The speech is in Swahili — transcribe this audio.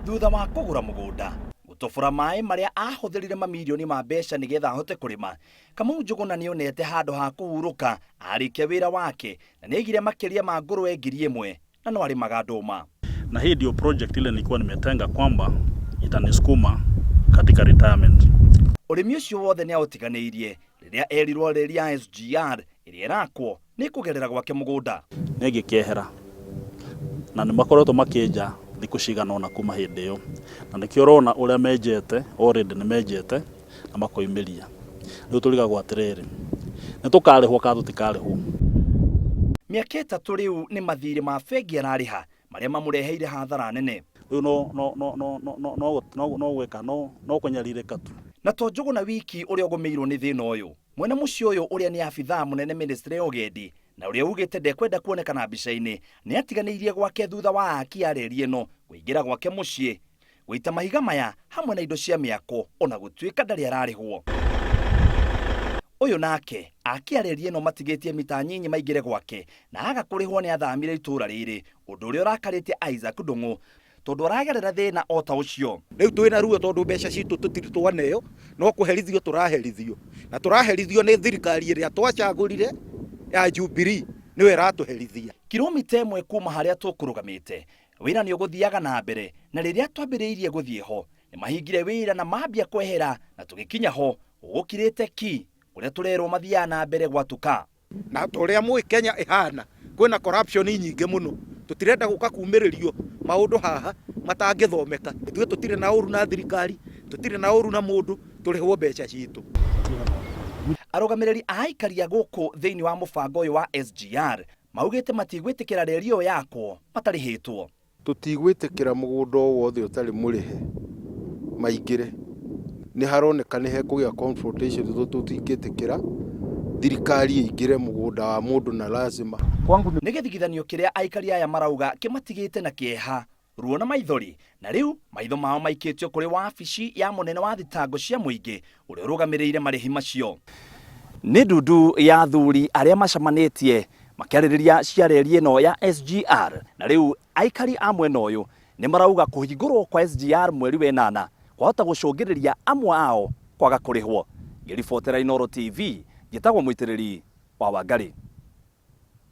thutha wa kugura mugunda gutobora mai maria ahuthirire mamilioni ma mbeca nigetha ahote kurima. Kamau Njuguna nionete handu ha kuhuruka arike wira wake na nigire makiria ma ngurwe 1000 na no arimaga nduma. Na hii ndio project ile nilikuwa nimetenga kwamba itanisukuma katika retirement. Urimi ucio wothe ni autiganirie riria erirwo reli ya SGR iria irakwo ni kugerera gwake mugunda. Nigikehera na nimakoretwo makija thiku cigana ona kuma hindi yo, na nikio rona uria menjete already ni menjete na makoimiria. Riu turigagwo atiriri ni tukarihwo ka tutikarihwo. Miaka 3 riu ni mathiri ma bengi arariha maria mamureheire hathara nene. Riu no gweka no kunyaririka tu. Na to Njuguna wiki uria ugumirwo ni thina uyu, mwena mucio uyu uria ni afitha munene ministry ya ugendi na uria ugite ndekwenda kuonekana mbica-ini ni atiganiirie gwake thutha wa aki a reli ino kuingira gwake mucii guita mahiga maya hamwe na indo cia miako ona gutuika ndari ararihwo. Uyu nake aki a reli ino matigitie mita nyinyi maigire gwake na agakurihwo ni athamire itura riri, undu uria urakaritie Isaac Ndungu tondu aragerera thina ota ucio. Riu twina ruo tondu mbeca citu tutiri twaneyo no kuherithio turaherithio na turaherithio ni thirikari iria twacagurire ya Jubilee niwe iratuherithia. Kilomita 1 kuma haria tukurugamite wira ni uguthiaga na mbere, na riria twambiriirie guthie ho ni mahingire wira na mambia kwehera na tugikinya ho gukirite ki uria turerwo mathia na mbere gwatuka. Na turia mwi Kenya ihana kwina corruption nyingi muno, tutirenda guka kumiririo maundu haha matangithomeka. Ithuĩ tutire na uru na thirikari, tutire na uru na mundu, turihwo mbeca citu. Arugamiriri a Aikari guku thiini wa mubango uyu wa SGR maugite matigwitikira reli iyo yakwo matarihitwo. Tutigwitikira mugunda wothe utari murihe maingire. Ni haroneka ni hekugia confrontation tutingitikira thirikari ingire mugunda wa mundu na lazima. Kwangu ni githigithanio kiria Aikari aya marauga kimatigite na kieha ruo na maithori, na riu maitho mao maikitio kuri wabici ya munene wa thitango cia muingi uria urugamirire marihi macio. Ni ndundu ya athuri aria macamanitie makiaririria cia reli ino ya SGR, na riu Aikari a mwena uyu ni marauga kuhingurwo kwa SGR mweri wa 8 kwahota gucungiriria amwe ao kwaga kurihwo. Ngiribotera Inooro TV, gitagwo muitiriri wa Wangari.